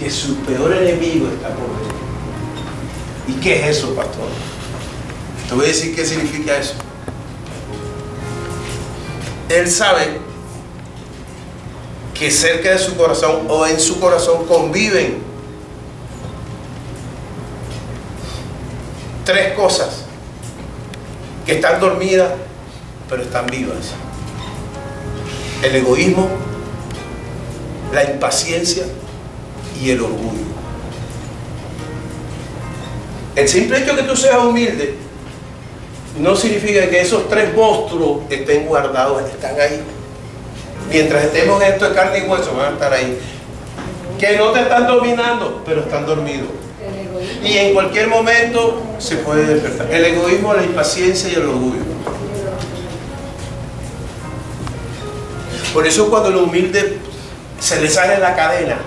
que su peor enemigo está por dentro. ¿Y qué es eso, pastor? Te voy a decir qué significa eso. Él sabe que cerca de su corazón o en su corazón conviven tres cosas que están dormidas pero están vivas: el egoísmo, la impaciencia y el orgullo. El simple hecho que tú seas humilde no significa que esos tres monstruos estén guardados, están ahí. Mientras estemos en esto de carne y hueso, van a estar ahí. Que no te están dominando, pero están dormidos. Y en cualquier momento se puede despertar. El egoísmo, la impaciencia y el orgullo. Por eso cuando el humilde se le sale la cadena,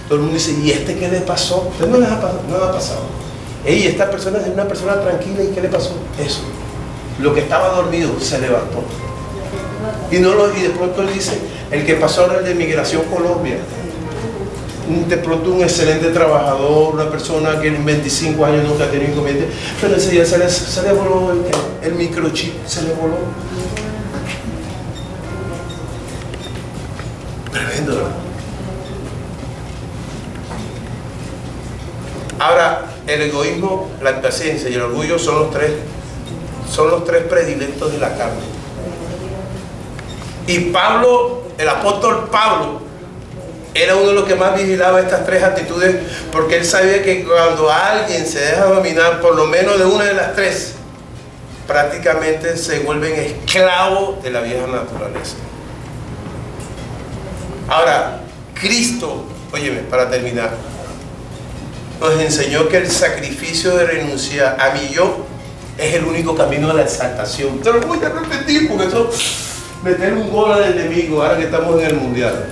todo el mundo dice, ¿y este qué le pasó? ¿Usted no les ha pasado? No le ha pasado. Ey, esta persona es una persona tranquila, ¿y qué le pasó? Eso. Lo que estaba dormido se levantó. Y de pronto él dice, el que pasó ahora el de Migración Colombia, de pronto un excelente trabajador, una persona que en 25 años nunca ha tenido inconveniente, pero ese día se le voló el microchip, se le voló. Tremendo, ¿no? Ahora, el egoísmo, la impaciencia y el orgullo son los tres predilectos de la carne. Y Pablo, el apóstol Pablo, era uno de los que más vigilaba estas tres actitudes, porque él sabía que cuando alguien se deja dominar por lo menos de una de las tres, prácticamente se vuelven esclavos de la vieja naturaleza. Ahora, Cristo, óyeme, para terminar, nos enseñó que el sacrificio de renunciar a mi yo es el único camino a la exaltación. Te lo voy a repetir porque eso meter un gol al enemigo ahora que estamos en el mundial.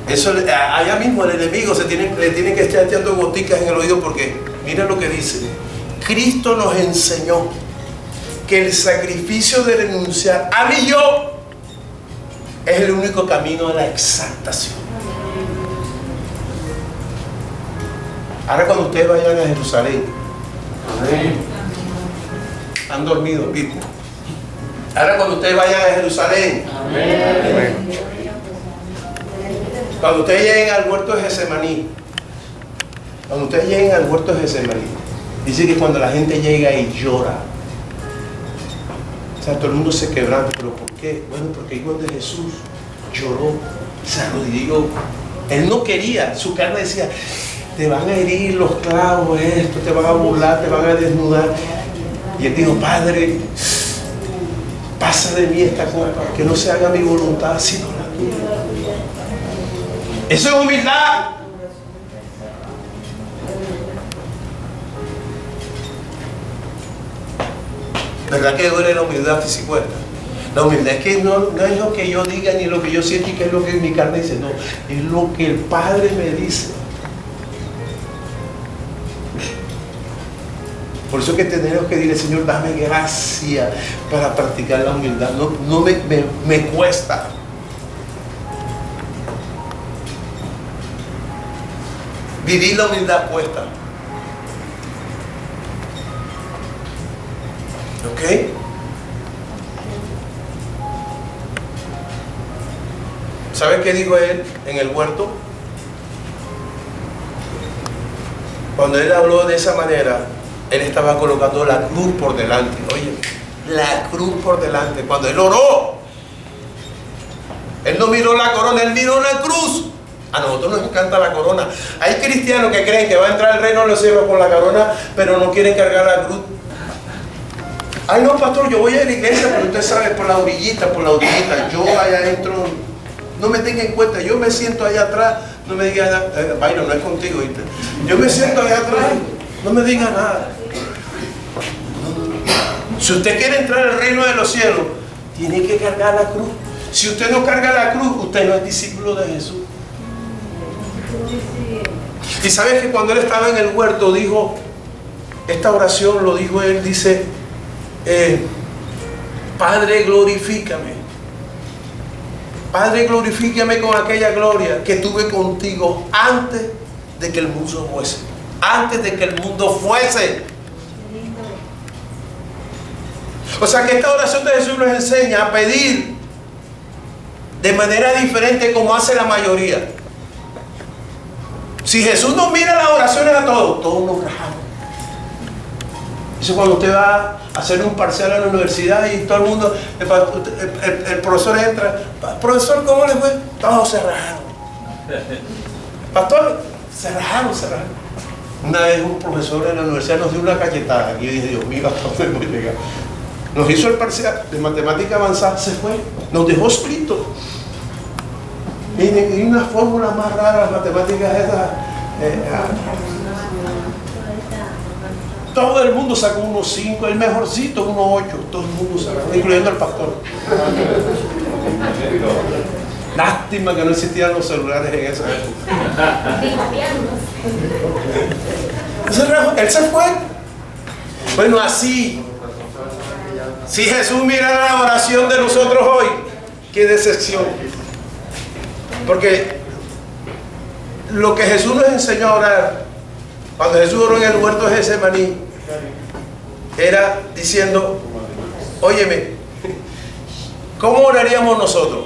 Eso, allá mismo el enemigo le tiene que estar echando goticas en el oído, porque mira lo que dice. Cristo nos enseñó que el sacrificio de renunciar a mí y yo es el único camino a la exaltación. Ahora cuando ustedes vayan a Jerusalén, han dormido, ¿viste? Ahora cuando ustedes vayan a Jerusalén, cuando ustedes lleguen al huerto de Getsemaní, dice que cuando la gente llega y llora, o sea, todo el mundo se quebranta. ¿Pero por qué? Bueno, porque igual de Jesús lloró, se arrodilló. Él no quería, su carne decía, te van a herir los clavos, esto, te van a burlar, te van a desnudar. Y él dijo, Padre, pasa de mí esta copa, que no se haga mi voluntad sino la tuya. Eso es humildad. ¿Verdad que duele la humildad física? La humildad es que no es lo que yo diga ni lo que yo siento y que es lo que mi carne dice. No, es lo que el Padre me dice. Por eso que tenemos que decirle, Señor, dame gracia para practicar la humildad. No me cuesta. Vivir la humildad cuesta. ¿Ok? ¿Sabe qué dijo él en el huerto? Cuando él habló de esa manera, él estaba colocando la cruz por delante. Oye, la cruz por delante. Cuando él oró, él no miró la corona, él miró la cruz. A nosotros nos encanta la corona. Hay cristianos que creen que va a entrar al reino de los cielos con la corona, pero no quieren cargar la cruz. Ay, no, pastor, yo voy a la iglesia, pero usted sabe, por la orillita. Yo allá adentro, no me tenga en cuenta. Yo me siento allá atrás, no me diga nada. Byron, no es contigo, ¿viste? Yo me siento allá atrás, no me diga nada. Si usted quiere entrar al reino de los cielos, tiene que cargar la cruz. Si usted no carga la cruz, usted no es discípulo de Jesús. Y sabes que cuando él estaba en el huerto dijo, esta oración lo dijo él, dice, Padre, glorifícame. Padre, glorifícame con aquella gloria que tuve contigo antes de que el mundo fuese. Antes de que el mundo fuese. O sea que esta oración de Jesús nos enseña a pedir de manera diferente como hace la mayoría. Si Jesús nos mira las oraciones a todos nos rajamos. Eso cuando usted va a hacer un parcial a la universidad y todo el mundo, el profesor entra, profesor, ¿cómo le fue? Todos se rajaron. Pastor, se rajaron. Una vez un profesor en la universidad nos dio una cachetada y yo dije, Dios mío, ¿hasta dónde voy a llegar? Nos hizo el parcial de matemática avanzada, se fue, nos dejó escrito. Y una fórmula más rara, las matemáticas esas. Todo el mundo sacó unos 5, el mejorcito unos 8, todo el mundo sacó, incluyendo el pastor. Lástima que no existían los celulares en esa época. Él se fue. Bueno, así, si Jesús mirara la oración de nosotros hoy, qué decepción. Porque lo que Jesús nos enseñó a orar, cuando Jesús oró en el huerto de Getsemaní, era diciendo, óyeme, ¿cómo oraríamos nosotros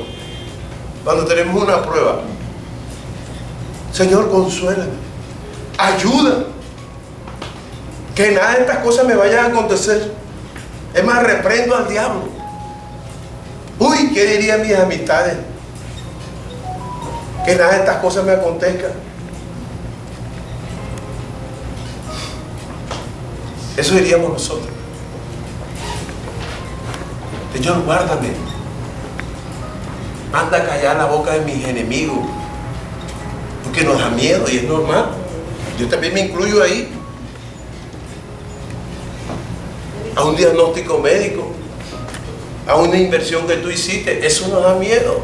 cuando tenemos una prueba? Señor, consuélame, ayuda, que nada de estas cosas me vayan a acontecer. Es más, reprendo al diablo. Uy, ¿qué dirían mis amistades? Que nada de estas cosas me acontezcan. Eso diríamos nosotros. Señor, guárdame. Manda a callar la boca de mis enemigos. Porque nos da miedo y es normal. Yo también me incluyo ahí. A un diagnóstico médico. a una inversión que tú hiciste. Eso nos da miedo.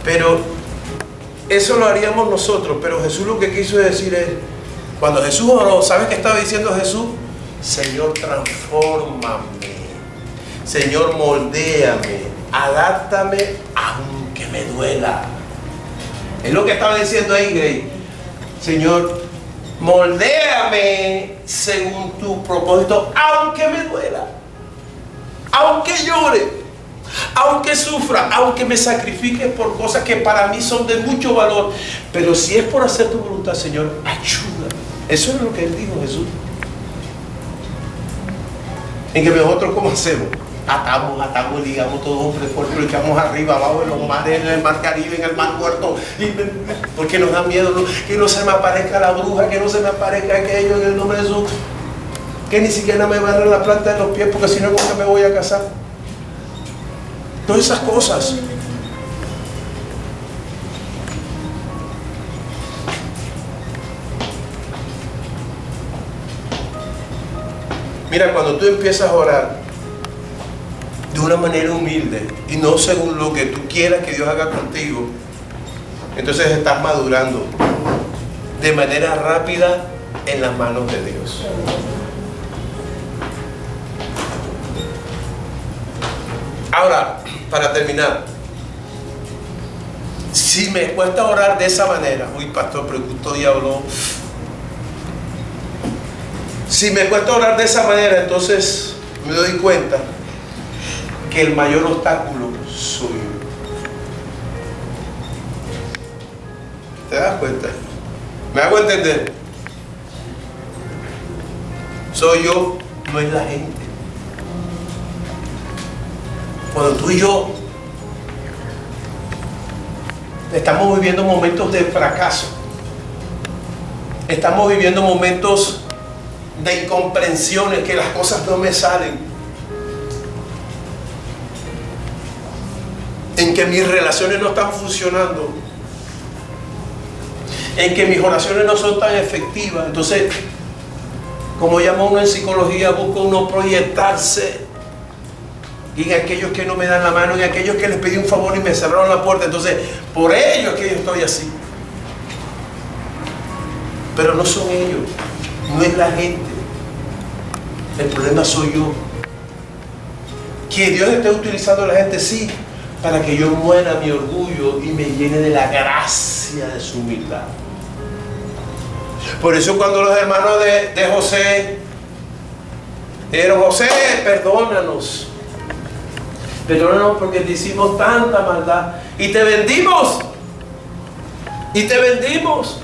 Pero eso lo haríamos nosotros. Pero Jesús lo que quiso decir es, cuando Jesús oró, ¿sabes qué estaba diciendo Jesús? Señor, transfórmame. Señor, moldéame. Adáptame aunque me duela. Es lo que estaba diciendo ahí, Grey. Señor, moldéame según tu propósito, aunque me duela, aunque llore, aunque sufra, aunque me sacrifique por cosas que para mí son de mucho valor. Pero si es por hacer tu voluntad, Señor, ayúdame. Eso es lo que Él dijo, Jesús. En que nosotros, ¿cómo hacemos? Atamos, ligamos todos hombres fuertes, lo echamos arriba, abajo en los mares, en el mar Caribe, en el mar Muerto, porque nos da miedo, ¿no? Que no se me aparezca la bruja, que no se me aparezca aquello, en el nombre de Jesús, que ni siquiera me barre la planta de los pies, porque si no, ¿cómo me voy a casar? Todas esas cosas. Mira, cuando tú empiezas a orar de una manera humilde y no según lo que tú quieras que Dios haga contigo, entonces estás madurando de manera rápida en las manos de Dios. Ahora, para terminar, si me cuesta orar de esa manera, uy pastor, pero justo diablo, si me cuesta orar de esa manera, entonces me doy cuenta que el mayor obstáculo soy yo. ¿Te das cuenta? ¿Me hago entender? Soy yo, no es la gente. Cuando tú y yo estamos viviendo momentos de fracaso, estamos viviendo momentos de incomprensiones, que las cosas no me salen, en que mis relaciones no están funcionando, en que mis oraciones no son tan efectivas, entonces, como llama uno en psicología, busca uno proyectarse en aquellos que no me dan la mano, en aquellos que les pedí un favor y me cerraron la puerta. Entonces, por ellos es que yo estoy así. Pero no son ellos, no es la gente. El problema soy yo. Que Dios esté utilizando a la gente, sí, para que yo muera mi orgullo y me llene de la gracia de su humildad. Por eso cuando los hermanos de José dijeron, José, perdónanos. Perdónanos porque te hicimos tanta maldad y te vendimos. Y te vendimos.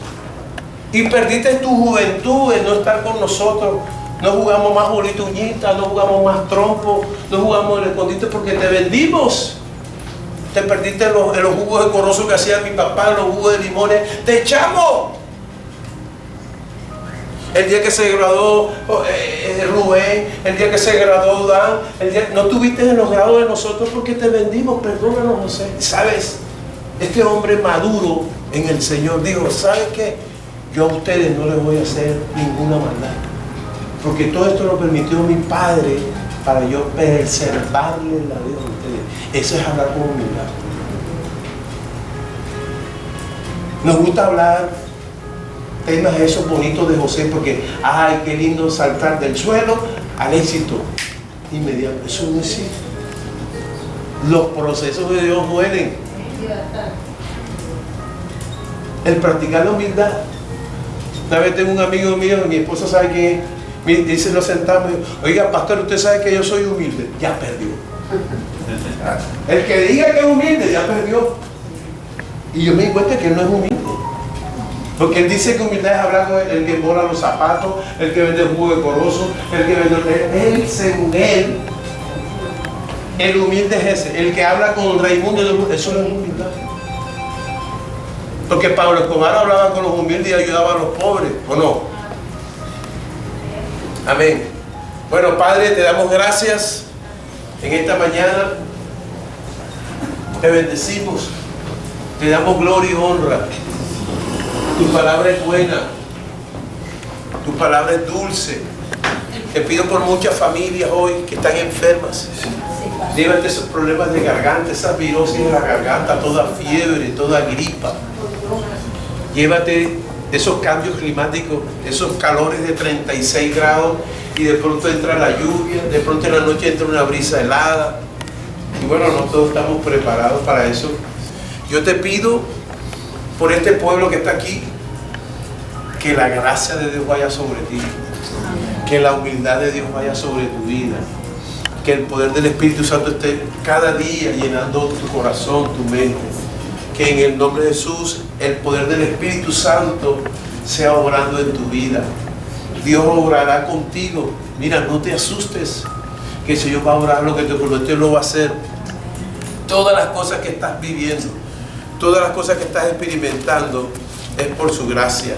Y perdiste tu juventud en no estar con nosotros. No jugamos más bolita uñita, no jugamos más trompo, no jugamos el escondite porque te vendimos. Te perdiste en los jugos de corozo que hacía mi papá, los jugos de limones. ¡Te echamos! El día que se graduó Rubén, el día que se graduó Dan, no estuviste en los grados de nosotros porque te vendimos. Perdónanos, José. ¿Sabes? Este hombre maduro en el Señor dijo, ¿sabes qué? Yo a ustedes no les voy a hacer ninguna maldad. Porque todo esto lo permitió mi Padre para yo preservarle la vida a ustedes. Eso es hablar con humildad. Nos gusta hablar temas esos bonitos de José porque, ay, qué lindo saltar del suelo al éxito inmediato. Eso no existe. Los procesos de Dios duelen. El practicar la humildad. Una vez tengo un amigo mío, mi esposa sabe que dice, nos sentamos y dice, oiga, pastor, usted sabe que yo soy humilde. Ya perdió. El que diga que es humilde ya perdió. Y yo me di cuenta que él no es humilde. Porque él dice que humildad es hablar con el que borra los zapatos, el que vende jugo de corozo, el que vende... Él, según él, el humilde es ese. El que habla con Raimundo, eso no es humildad. Porque Pablo Escobar hablaba con los humildes y ayudaba a los pobres, ¿o no? Amén. Bueno, Padre, te damos gracias en esta mañana. Te bendecimos. Te damos gloria y honra. Tu palabra es buena. Tu palabra es dulce. Te pido por muchas familias hoy que están enfermas. Llévate esos problemas de garganta, esas virosis de la garganta, toda fiebre, toda gripa. Llévate esos cambios climáticos, esos calores de 36 grados y de pronto entra la lluvia, de pronto en la noche entra una brisa helada. Y bueno, no todos estamos preparados para eso. Yo te pido por este pueblo que está aquí, que la gracia de Dios vaya sobre ti, que la humildad de Dios vaya sobre tu vida, que el poder del Espíritu Santo esté cada día llenando tu corazón, tu mente, que en el nombre de Jesús el poder del Espíritu Santo sea obrando en tu vida. Dios obrará contigo. Mira, no te asustes, que el Señor va a obrar lo que te prometió, lo va a hacer. Todas las cosas que estás viviendo, todas las cosas que estás experimentando es por su gracia.